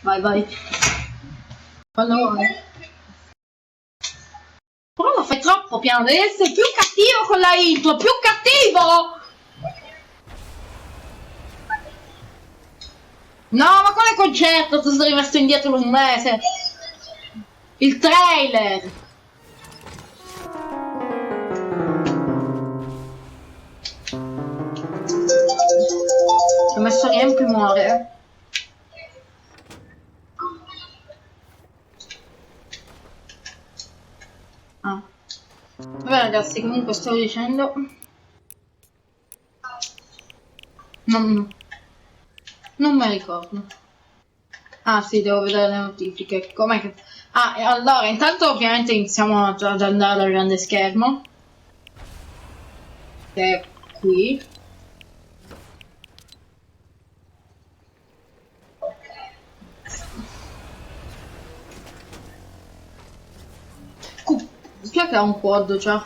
Vai, vai. Quando vuoi. Però lo fai troppo piano, devi essere più cattivo con la intro, più cattivo! No, ma quale concerto? Tu sei rimasto indietro un mese. Il trailer. Ho messo riempie muore. Ah. Vabbè ragazzi, comunque stavo dicendo. Non mi ricordo. Ah sì, devo vedere le notifiche. Com'è che... Ah, e allora, intanto ovviamente iniziamo ad andare al grande schermo. Che è qui. Chi è che ha un quad già?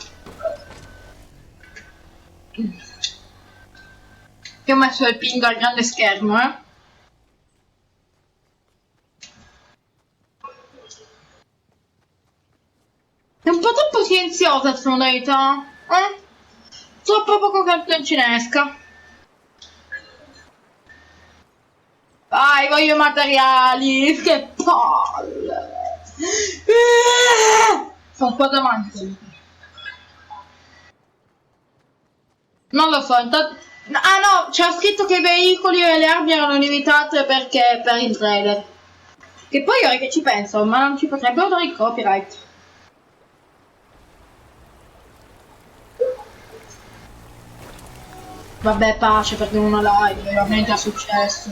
Che ho messo il ping al grande schermo, eh? È un po' troppo silenziosa tonalità, eh? Troppo poco cartoncinesca. Vai, voglio materiali, che palle. Sono qua davanti. Non lo so, intanto... Ah no, c'era scritto che i veicoli e le armi erano limitate perché per il trailer. Che poi ora che ci penso, ma non ci potrebbero dare il copyright. Vabbè, pace, perché una live, veramente è successo.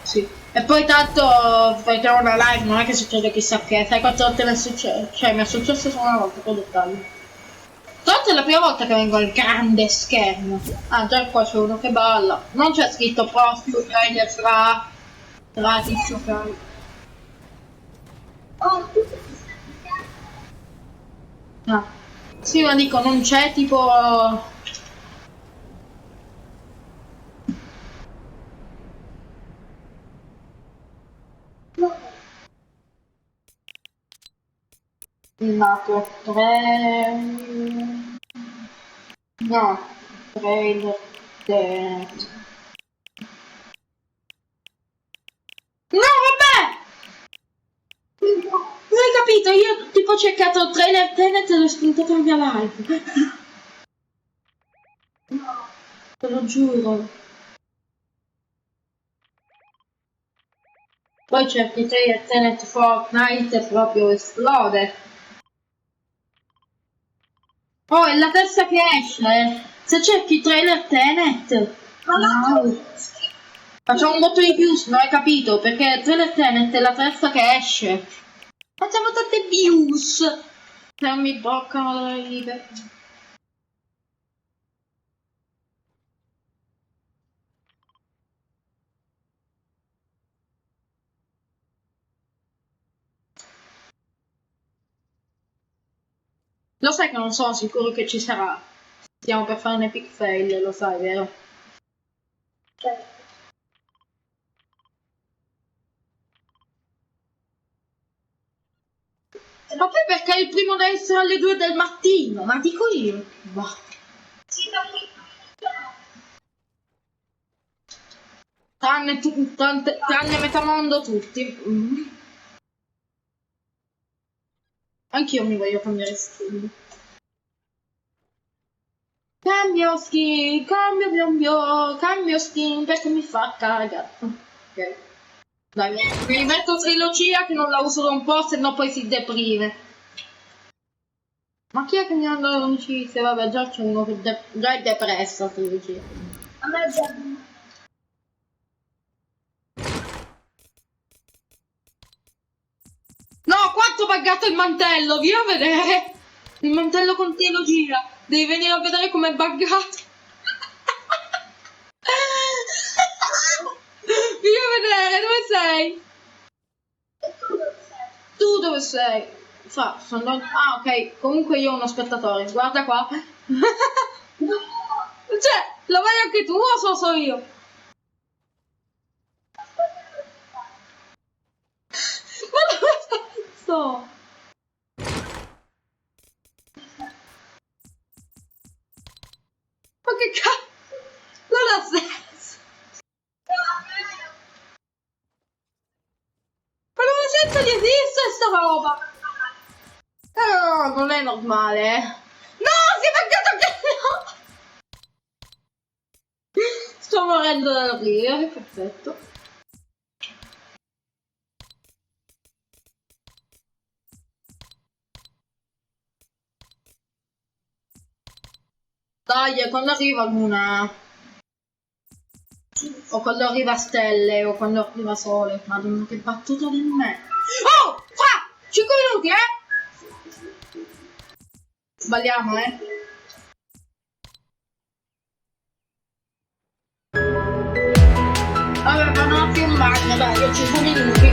Sì. E poi tanto, perché una live non è che succede chissà che, sai quante volte mi è successo? Cioè, mi è successo solo una volta, per dettaglio. Tanto è la prima volta che vengo al grande schermo. Ah, già qua c'è uno che balla. Non c'è scritto prossimo trailer tra tizio Fai. Ah. Sì, ma dico, non c'è tipo... Nato 3... No, trailer... No, vabbè! Non hai capito, io tipo ho cercato trailer tenet e l'ho spuntato in mia live. No, te lo giuro. Poi cerchi trailer tenet Fortnite e proprio esplode. Oh, è la terza che esce. Se cerchi trailer tenet. Wow. Facciamo un botto di views, non hai capito? Perché trailer tenet è la terza che esce. Facciamo tante views. Non mi bloccano dalle rive. Lo sai che non sono sicuro che ci sarà. Stiamo per fare un epic fail, lo sai, vero? Ma poi perché è il primo da essere alle 2 del mattino? Ma dico io. Bah. Tranne metà mondo tutti. Anch'io mi voglio cambiare skin. Cambio skin perché mi fa cagare. Ok. Dai, mi metto trilogia che non la uso da un po', se no poi si deprime. Ma chi è che mi manda l'amicizia? Vabbè, già c'è uno che già è depresso, trilogia. A me già... No, quanto ho pagato il mantello? Vieni a vedere. Il mantello con trilogia. Devi venire a vedere com'è buggato. Vieni a vedere, dove sei? Tu dove sei? Sono ah, ok, comunque io ho uno spettatore, guarda qua. Cioè, lo vedi anche tu o so io? fatto? Ma che cazzo? Non ha senso. Ma non ha senso di esistere sta roba. No, non è normale. No, si è mancato che no. Sto morendo da ridere, perfetto. Dai, quando arriva luna, o quando arriva stelle, o quando arriva sole. Madonna, che battuta di me. Oh, fra 5 minuti, Sbagliamo, Vabbè, ma non più in bagno, dai, ho 5 minuti.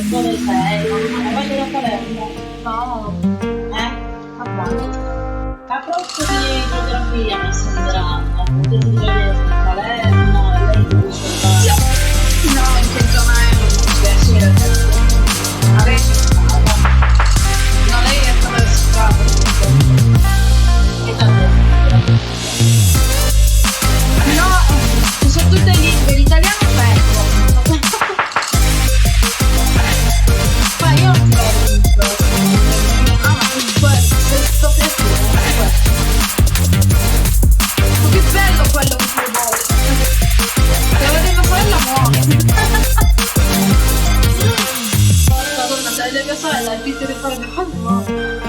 Dove sei? Voglio da Palermo. No. A proposito di geografia mi sembra appunto di Palermo e lei dove c'è. No, in che zona è? Sì, ma lei c'è stata. No, lei è stata e tante. No, sono tutte lingue, l'italiano fermo. Ma io non so. Ah, ma questo piacere. Ma che bello quello che tu vuoi. Se devo fare l'amore. Madonna, se le mie sorelle hai visto di fare l'amore.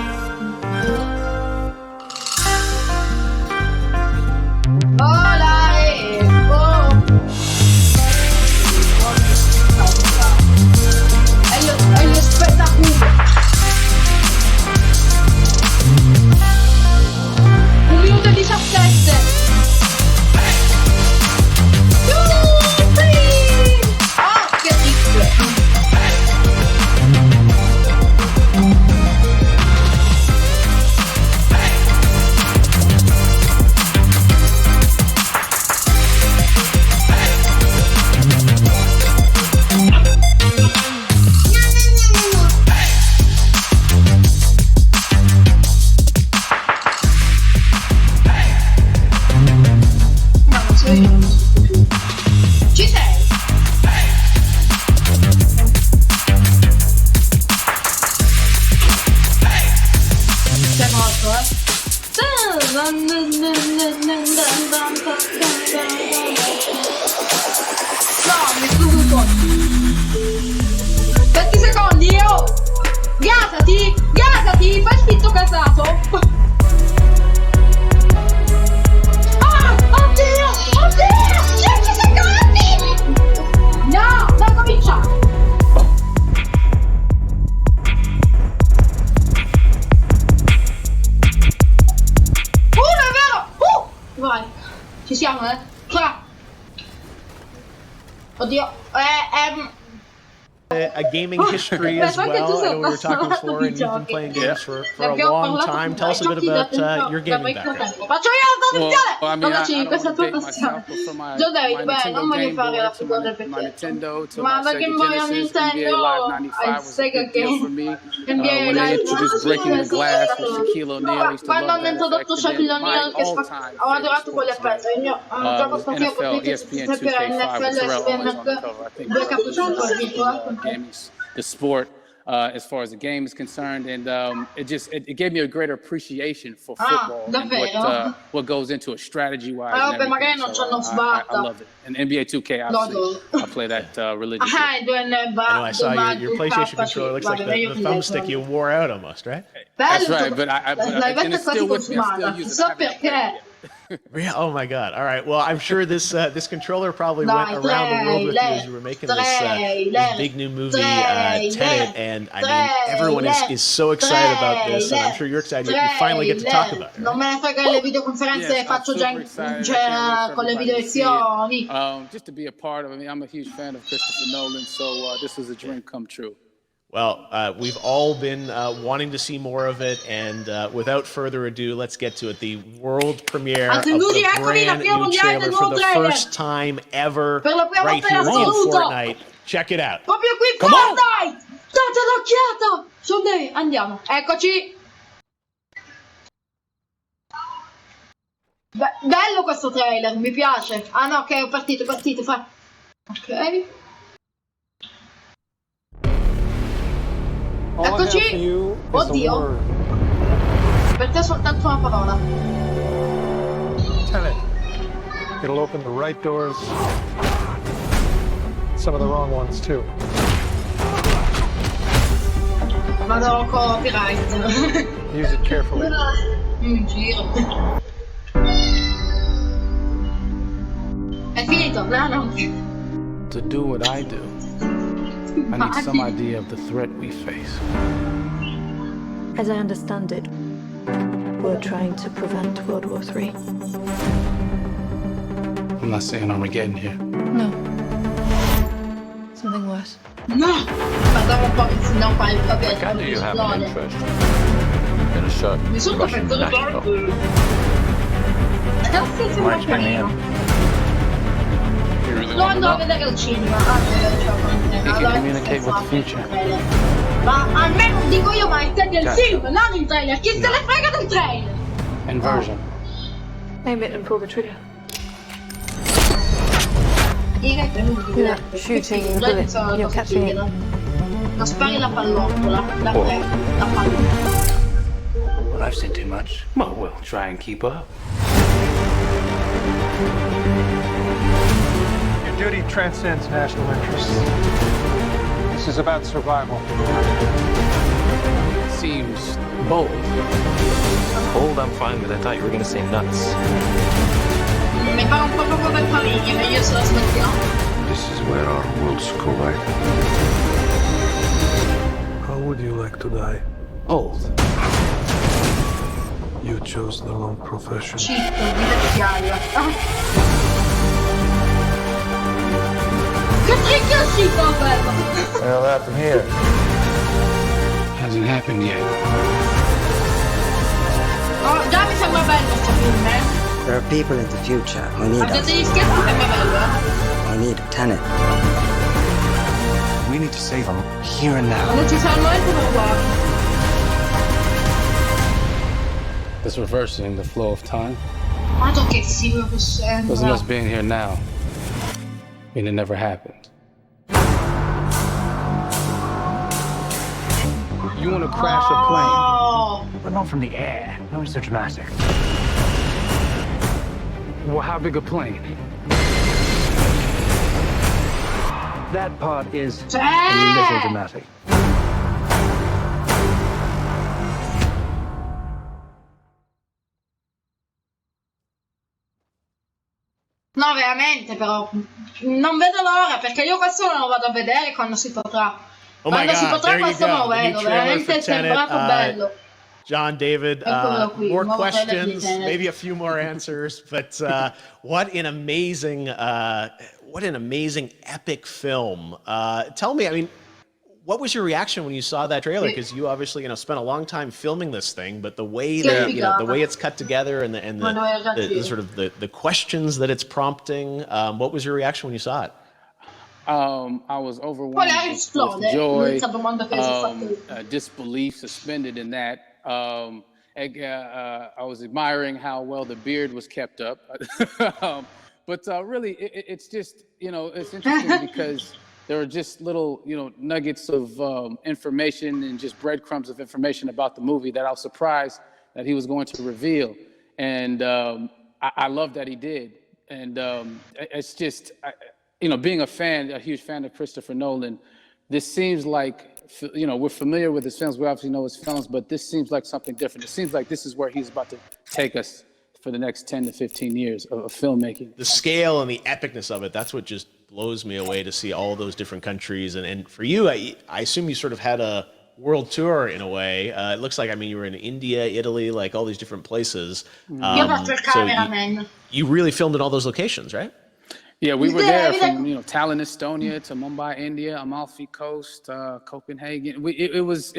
No, mi scuso. 20 secondi, oh! Gasati! Gasati! Fai finto casato! Ah! Oddio! Oddio! 10 secondi! No! Non cominciamo! È vero! Vai! Ci siamo, eh? 3! Oddio! A gaming history as well. I know we were talking before, and you've been playing games for a long time. Tell us a bit about your gaming background. Faccio io la trasmissione! Well, I mean, Questa tua passione. John David, beh, non voglio fare la figura del perché. Ma da Game Boy a Nintendo, al Sega Game, NBA Live, quando hanno introdotto Shaquille O'Neal che ho adorato quelle pezze. Io ho gioco proprio per NFL, ESPN, due cappuccini addirittura. The sport as far as the game is concerned, and it gave me a greater appreciation for football and what goes into it strategy wise. I love it. And NBA 2K, obviously, I play that religiously. I know I saw your PlayStation controller looks like the thumbstick you wore out almost, right? That's right, but and it's still with me. I'm still using it. Yeah, oh my god. All right. Well, I'm sure this controller probably went around the world with you as you were making this big new movie, Tenet, and I mean, everyone is so excited about this, and I'm sure you're excited you finally get to talk about it. Non me ne frega le videoconferenze, faccio già con le video lezioni. Just to be a part of it. I mean, I'm a huge fan of Christopher Nolan, so this is a dream come true. Well, we've all been wanting to see more of it, and without further ado, let's get to it. The world premiere of the brand new trailer for the first time ever, right here in Fortnite. Check it out. Proprio qui in Fortnite! Date l'occhiata! Sunday, andiamo. Eccoci. Bello questo trailer, mi piace. Ah no, ok, è partito, fa. Ok. Eccoci! Oddio! Per te soltanto una parola. Tenet. It'll open the right doors. Some of the wrong ones too. Vado copyright. Use it carefully. Giro. È finito? No. To do what I do, I need some idea of the threat we face. As I understand it, we're trying to prevent World War III. I'm not saying Armageddon here. No. Something worse. No! Guardavo un po' che si non fa il proprio. Like I do you have an interest in a shot Russian national. Why did you bring me in? Lo andrò a vedere al cinema. You can communicate with the future. Ma almeno dico io, ma è del film, non il trailer. Chi se ne frega del trailer? Inversion. Aim it and pull the trigger. Direi che You're not shooting bullets, you're catching it. Non spari la pallottola, la prego, la pallottola. Well, I've seen too much. Well, we'll try and keep up. Your duty transcends national interests. This is about survival. Seems bold. Bold, I'm fine with. I thought you were going to say nuts. Mi fa un po' proprio per famiglia, ma io se la smettiamo. This is where our worlds collide. How would you like to die? Old. You chose the wrong profession. Citto, di vecchiaia. Che trick è uscito, bello! Well, that from here. Hasn't happened yet. Oh, già mi sembra bello sto film, eh? There are people in the future who need Avete us. degli scherzi che mi bello, eh? I need Tenet. We need to save them here and now. Non ci saranno mai come uguali. It's reversing the flow of time. Guarda che figo che sembra. Doesn't us being here now mean it never happened. You want to crash a plane? Oh, But not from the air. No, it's so dramatic. Well, how big a plane? That part is a little dramatic. No, veramente, però non vedo l'ora, perché io questo non lo vado a vedere quando si potrà. Oh quando my si God, potrà there you questo me lo go. The new vedo, trailer veramente for è sembrato Tenet. bello. John, David, qui, more nuovo trailer di questions, Tenet. maybe a few more answers, but what an amazing epic film. Tell me, I mean, what was your reaction when you saw that trailer? Because you obviously, spent a long time filming this thing, but the way that, the way it's cut together and the sort of the questions that it's prompting, what was your reaction when you saw it? I was overwhelmed with joy, disbelief suspended in that. I was admiring how well the beard was kept up. But really, it's just, it's interesting because there are just little, nuggets of information and just breadcrumbs of information about the movie that I was surprised that he was going to reveal. And I love that he did. And it's just, being a huge fan of Christopher Nolan, this seems like, we're familiar with his films. We obviously know his films, but this seems like something different. It seems like this is where he's about to take us for the next 10 to 15 years of filmmaking. The scale and the epicness of it, that's what just blows me away to see all those different countries. And for you, I assume you sort of had a world tour in a way. It looks like, you were in India, Italy, like all these different places. You really filmed in all those locations, right? Yeah, we were there from Tallinn, Estonia to Mumbai, India, Amalfi Coast, Copenhagen. It was,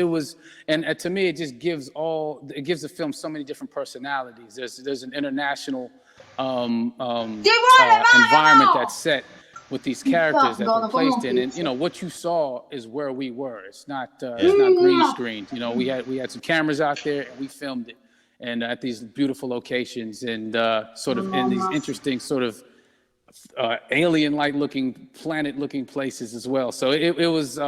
and to me, it just gives the film so many different personalities. There's an international environment that's set with these characters that they're placed in, and what you saw is where we were. It's not green screened. We had some cameras out there and we filmed it, and at these beautiful locations and sort of in these interesting sort of alien-like looking, planet-looking places as well. So it was,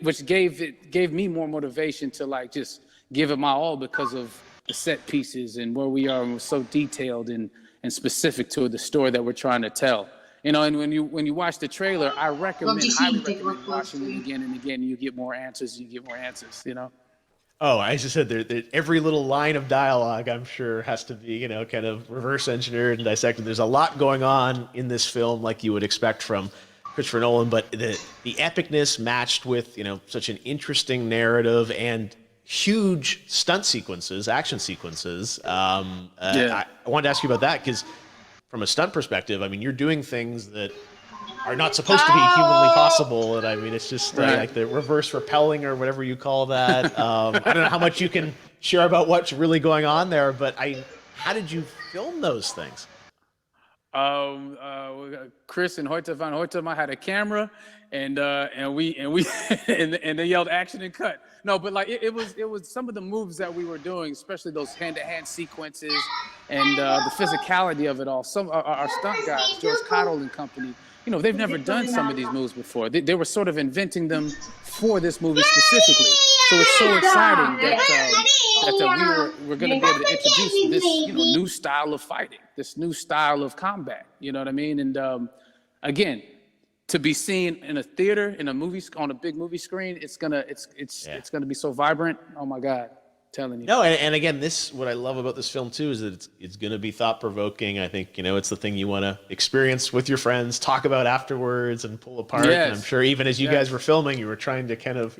which gave me more motivation to just give it my all because of the set pieces and where we are, and we're so detailed and specific to the story that we're trying to tell. And when you watch the trailer, I highly recommend watching it again and again. And you get more answers. Oh, I just said that every little line of dialogue, I'm sure, has to be, kind of reverse engineered and dissected. There's a lot going on in this film, like you would expect from Christopher Nolan, but the epicness matched with, such an interesting narrative and huge stunt sequences, action sequences. I wanted to ask you about that because from a stunt perspective, you're doing things that are not supposed to be humanly possible, and it's just like the reverse rappelling or whatever you call that. I don't know how much you can share about what's really going on there, but how did you film those things? Chris and Hoyte van Hoytema had a camera, and they yelled action and cut. No, but it was some of the moves that we were doing, especially those hand-to-hand sequences and the physicality of it all. Some our stunt guys, George Cottle and company, they've never done some of these moves before. They were sort of inventing them for this movie specifically. So it's so exciting that we're going to be able to introduce this new style of fighting, this new style of combat. You know what I mean? And again, to be seen in a theater, in a movie, on a big movie screen, it's gonna be so vibrant. Oh my God. Telling you. No, and again, what I love about this film too is that it's going to be thought provoking. I think it's the thing you want to experience with your friends, talk about afterwards, and pull apart. Yes. And I'm sure even as you guys were filming, you were trying to kind of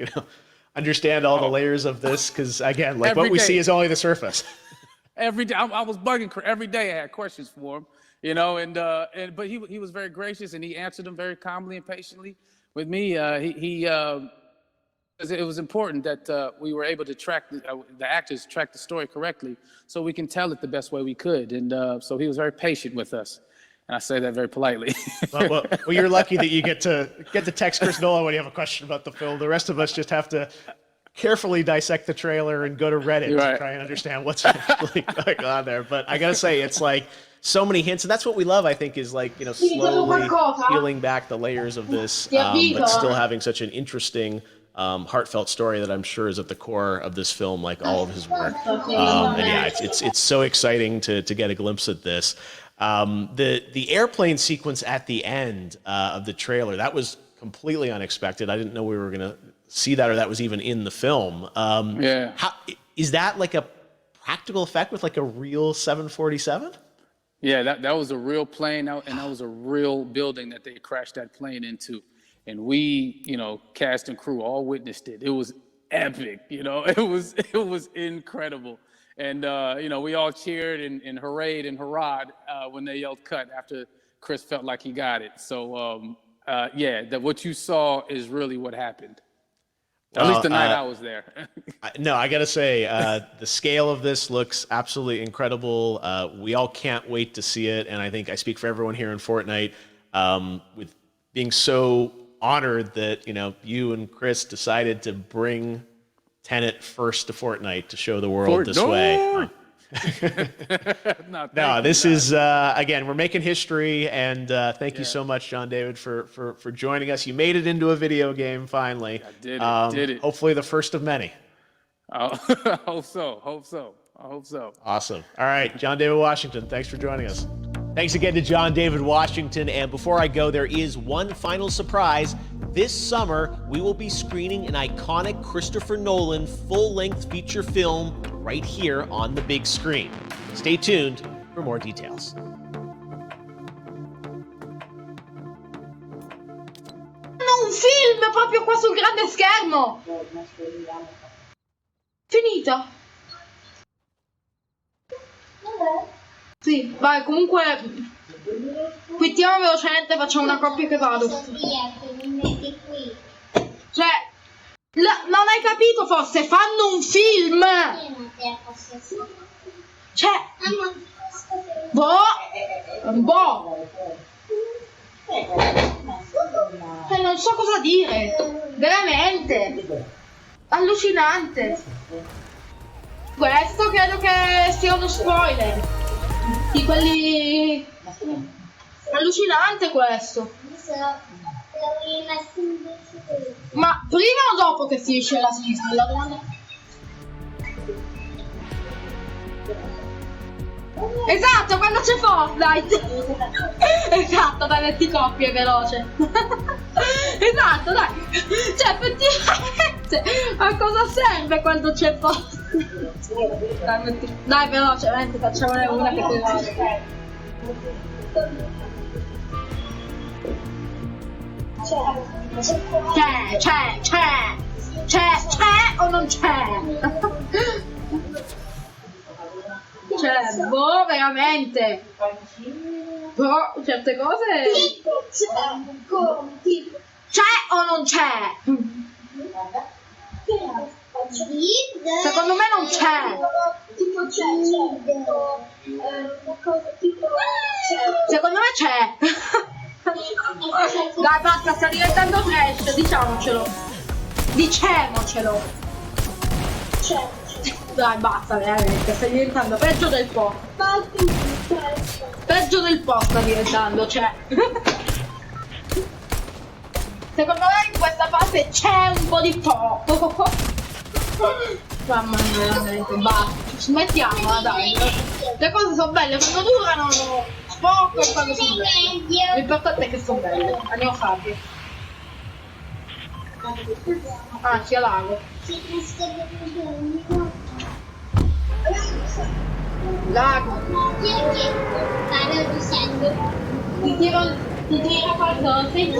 understand all the layers of this because again, like what we see is only the surface. Every day, I was bugging every day. I had questions for him, but he was very gracious and he answered them very calmly and patiently. With me, it was important that we were able to track the actors track the story correctly so we can tell it the best way we could. And so he was very patient with us. And I say that very politely. well, you're lucky that you get to text Chris Nolan when you have a question about the film. The rest of us just have to carefully dissect the trailer and go to Reddit to try and understand what's really going on there. But I got to say, it's like so many hints. And that's what we love, I think, is like, slowly peeling back the layers of this, but still having such an interesting heartfelt story that I'm sure is at the core of this film, like all of his work. And yeah, it's so exciting to get a glimpse at this. The airplane sequence at the end of the trailer, that was completely unexpected. I didn't know we were going to see that, or that was even in the film. Yeah. Is that like a practical effect with like a real 747? Yeah, that was a real plane, and that was a real building that they crashed that plane into. And we, cast and crew all witnessed it. It was epic, it was incredible. And, we all cheered and hoorayed and hurrahed when they yelled cut after Chris felt like he got it. So, what you saw is really what happened. At least the night I was there. No, I got to say, the scale of this looks absolutely incredible. We all can't wait to see it. And I think I speak for everyone here in Fortnite with being so honored that, you and Chris decided to bring Tenet first to Fortnite to show the world this way. No, this is, again, we're making history, and thank you so much, John David, for joining us. You made it into a video game, finally. I did it. Hopefully the first of many. I hope so. Awesome. All right, John David Washington, thanks for joining us. Thanks again to John David Washington, and before I go, there is one final surprise. This summer, we will be screening an iconic Christopher Nolan full-length feature film right here on the big screen. Stay tuned for more details. Un film proprio qua sul grande schermo. Finita. Sì, vai, comunque quittiamo velocemente, facciamo una coppia che vado. Cioè, non hai capito forse? Fanno un film! Cioè, un po'. Non so cosa dire, veramente, allucinante. Questo credo che sia uno spoiler, di quelli... Allucinante questo. Ma prima o dopo che finisce la sinistra? La domanda... Esatto, quando c'è Fortnite. Esatto, dai, metti coppie, veloce. Esatto, dai. Cioè, effettivamente, a cosa serve quando c'è Fortnite? Dai, velocemente, facciamone una che poi vado. C'è o non c'è? Cioè, boh, veramente. Però certe cose... C'è o non c'è? Secondo me non c'è. Secondo me c'è. Dai, basta, sta diventando trash, diciamocelo. Diciamocelo. Dai, basta, veramente, sta diventando peggio del po'. Peggio del po' sta diventando, cioè. Secondo me in questa fase c'è un po' di po'. Mamma mia, veramente, basta. Smettiamola, dai. Le cose sono belle quando durano poco e quando sono belle. L'importante è che sono belle. Andiamo a farle. Ah, sia lago. Lago. Ti tira qualcosa, sei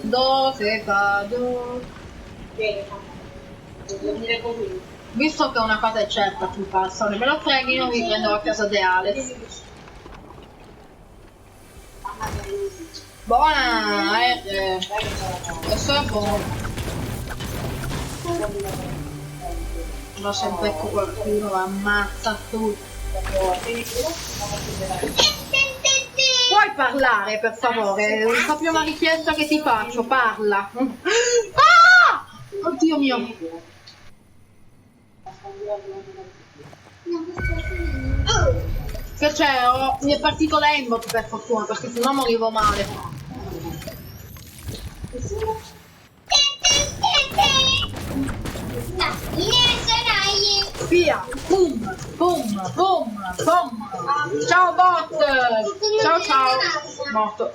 dove vado? Visto che una cosa è certa, più passano, me lo freghino, mi prendo a casa di Alex. Buona, questo è buono. Ma sempre qualcuno ammazza tutto. Puoi parlare, per favore? È proprio una richiesta che ti faccio, parla. Ah! Oddio mio. Che c'è? Mi è partito l'aimbot per fortuna, perché sennò morivo male. Via! Boom! Boom! Boom! Boom! Ciao bot! Ciao ciao! Morto.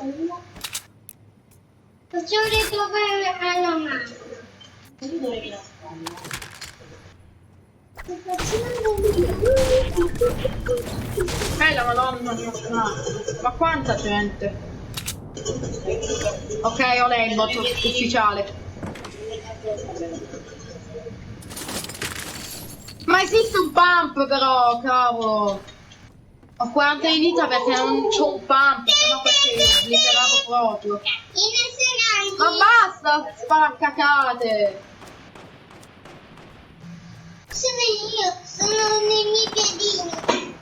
Facciamo ritrovare alla mamma. La madonna mia. Ma quanta gente! Ok, ho l'aimbot ufficiale. Ma esiste un pump però, cavolo! Ho 40 di vita perché non c'ho un pump, sennò perché li pelavo proprio. Ma basta spaccacate! Sono nei miei piedini.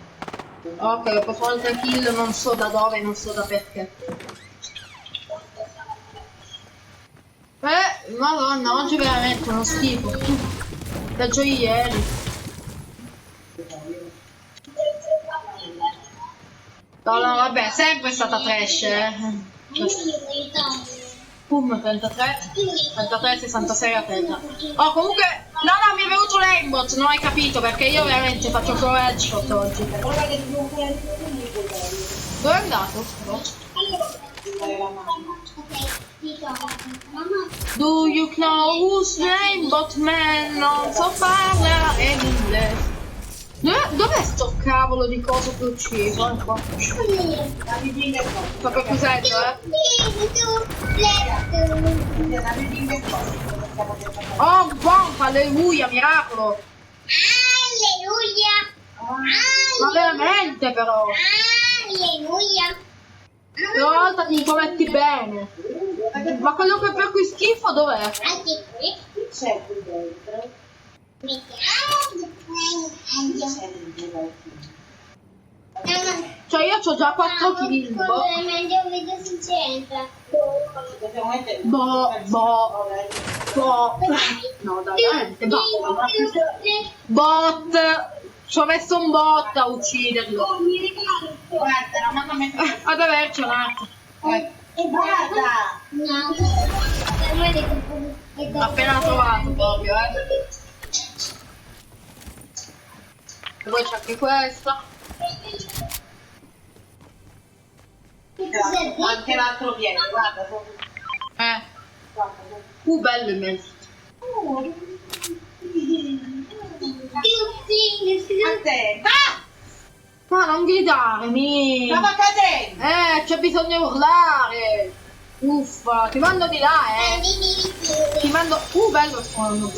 Ok, ho fatto altre kill, non so da dove, non so da perché. Madonna, oggi è veramente uno schifo. Peggio di ieri. No, vabbè, sempre stata trash, Pum, 33, 66 a 30. Oh, comunque, no, mi è venuto l'aimbot, non hai capito, perché io veramente faccio solo headshot oggi. Dove è andato? Do you know who's aimbot man? Non so parla in inglese. Dov'è sto cavolo di coso che ho ucciso? Proprio cos'etto, Oh, buon, alleluia, miracolo! Alleluia! Ma veramente però! Alleluia! Una volta ti commetti bene! Ma quello che per cui schifo dov'è? Anche qui c'è qui dentro. Cioè io c'ho già 4 kill. Andiamo a vedere se c'entra. Boh. No, dai, veramente bot. Ci ho messo un bot a ucciderlo. Ad averci un attimo. E guarda! No. Appena trovato proprio, E poi c'è anche questa. Anche l'altro viene, guarda. Bello il mezzo. Ma non gridare, mi... Stava cadendo! C'è bisogno di urlare! Uffa, ti mando di là, Ti mando... bello il suono.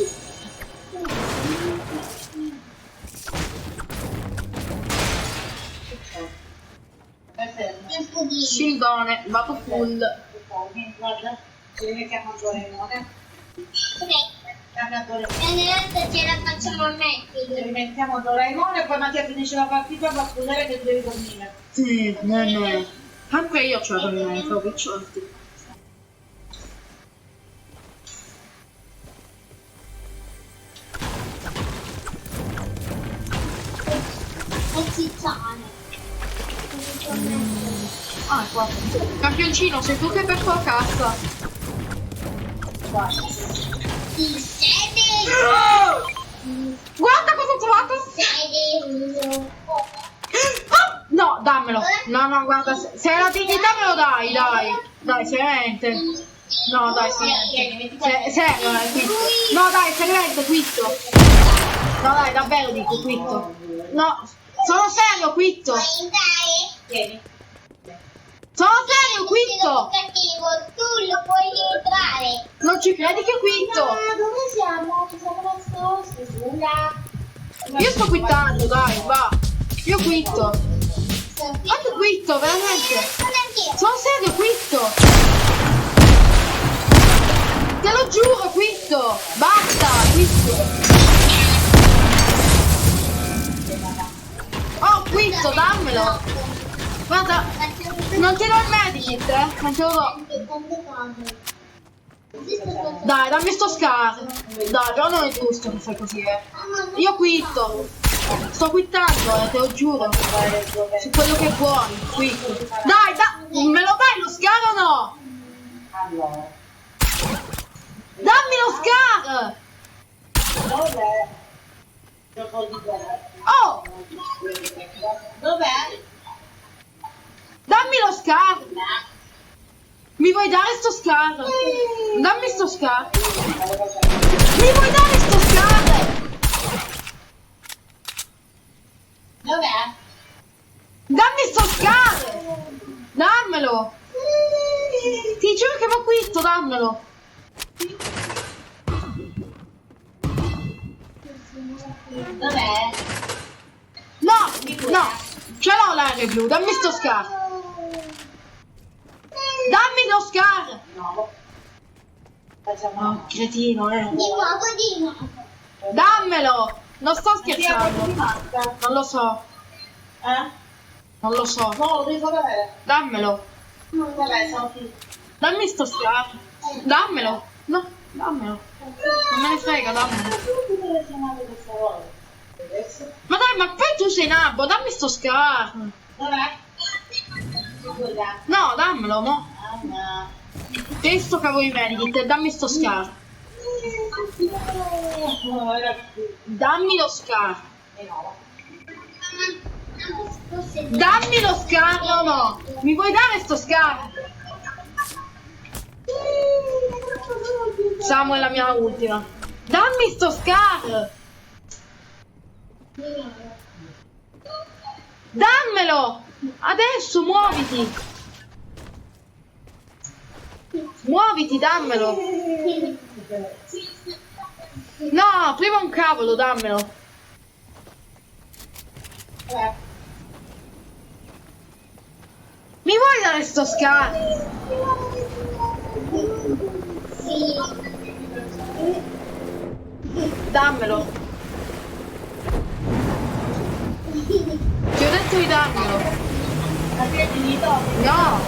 Shieldone, vado full. Guarda, ci rimettiamo a Doraemone. Adesso ce la facciamo a mettere. Ci rimettiamo a Doraemone e poi Mattia finisce la partita per scusare che devi dormire. Sì, no. Anche io c'ho dormito, picciotti. Qua. Campioncino, sei tu che per tua cassa. Guarda cosa ho trovato. No, dammelo. No, guarda, se hai la dignità me lo dai, dai, seriamente. No, dai, seriamente. Serio, no, dai, seriamente, quitto. No, dai, davvero dico, quitto. No, sono serio, quitto. Vieni. Sono serio, quitto! Tu lo puoi entrare! Non ci credi che quitto? Dove siamo? Ci siamo nascosti, sulla... Io sto quittando, dai, va! Io quitto! Quanto quitto, veramente? Sono serio, quitto! Te lo giuro, quitto! Basta, quitto! Oh, quitto, dammelo! Guarda, non ti do il medikit, non te lo do. Dai, dammi sto scar. Dai, però non è giusto che fai così, Io quitto. Sto quittando, te lo giuro. Su quello che vuoi, quitto. Dai, me lo dai lo scar o no? Dammi lo scar! Oh! Dov'è? Dammi lo scar! Mi vuoi dare sto scar? Dammi sto scar! Mi vuoi dare sto scar? Dov'è? Dammi sto scar! Dammelo! Ti giuro che lo acquisto, dammelo! Dov'è? No! No! Ce l'ho l'aereo blu, dammi sto scar! Dammi lo scar! No. Oh, cretino, Di nuovo. Dammelo! Non sto scherzando! Non lo so. Non lo so. No, lo devi fare avere. Dammelo! Vabbè, sono finito. Dammi sto scar! Dammelo! No, dammelo! Non me ne frega, dammelo! Ma dai, ma poi tu sei nabbo, dammi sto scar! Dov'è? No, dammelo, mo! Te sto cavolo di Meredith, dammi sto scar! Dammi lo scar! Dammi lo scar o no? Mi vuoi dare sto scar? Samuel, la mia ultima. Dammi sto scar! Dammelo! Adesso muoviti! Muoviti, dammelo! No, prima un cavolo, dammelo! Mi vuoi dare sto scar? Dammelo! Ti ho detto di darmelo! No!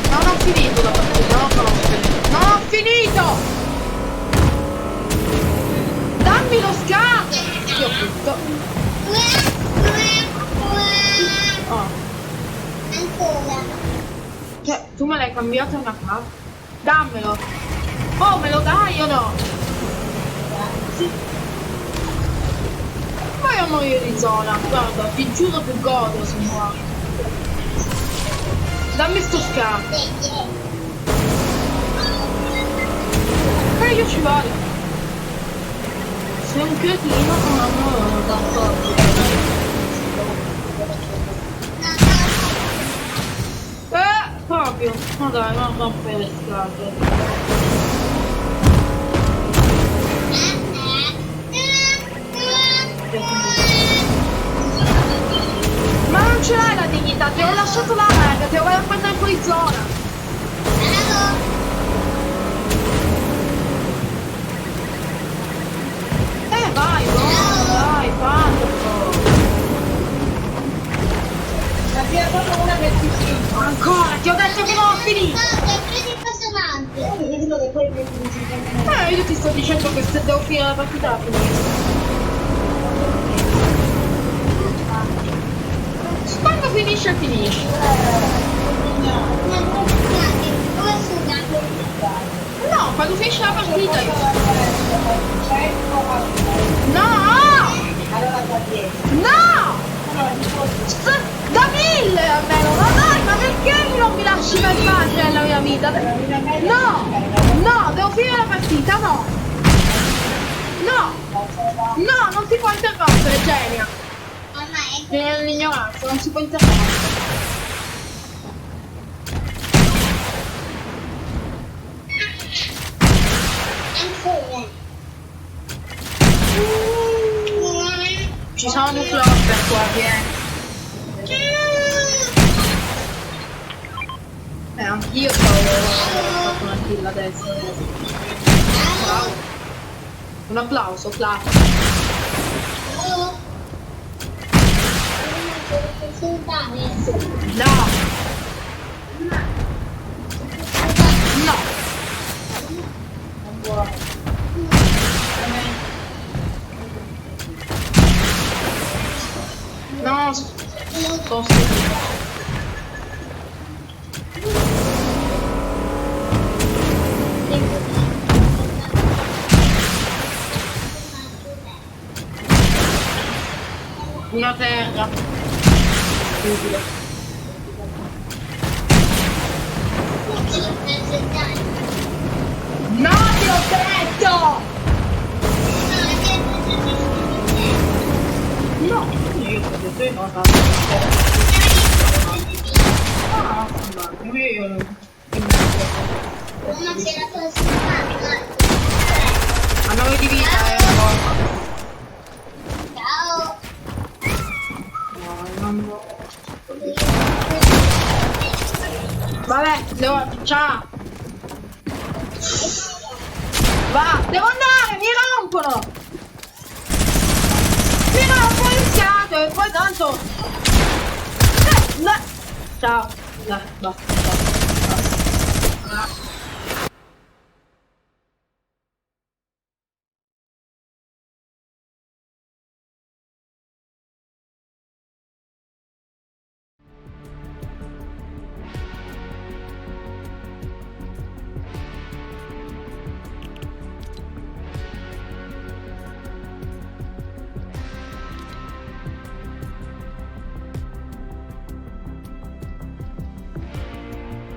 Non ho finito la partita, non ho finito! Dammi lo scar! Ti ho tutto! Oh. Cioè, tu me l'hai cambiato una carta? Dammelo! Oh, me lo dai o no? Sì. Vai a morire di zona, guarda, ti giuro che godo se muori. Dammi sto scarto. Io ci vado. Sei un cretino, no, d'accordo. Proprio. Ma dai, non rompere le scatole. Ma non ce l'hai la dignità, ti ho lasciato la raga, ti ho volevo prendere fuori zona. Vai, dai, fallo. La prima cosa una che ti finito. Ancora, ti ho detto che non ho finito. No, prendi il passante. Vedo che poi prendi io ti sto dicendo che se devo finire la partita finisco. Quando finisce, finisce. No, quando finisce la partita io. No! No! Da 1000 almeno, ma dai, ma perché non mi lasci mai fare nella mia vita? No! No, devo finire la partita, no! No! No, non si può interrompere, Genia! L'ignoranza, non si può interrompere. Ci sono due flopper qua, vieni. Anch'io ho una kill adesso. Bravo. Un applauso, clap. No. No. Non vuole. No, sto stupido. la terra. Stupide. No, ti ho detto! No, io ho detto no, Una c'era così, a 9 di vita, ciao. Vabbè, devo... Ciao! Va, devo andare, mi rompono! Mi rompo il fiato e poi tanto... no. Ciao, dai, basta.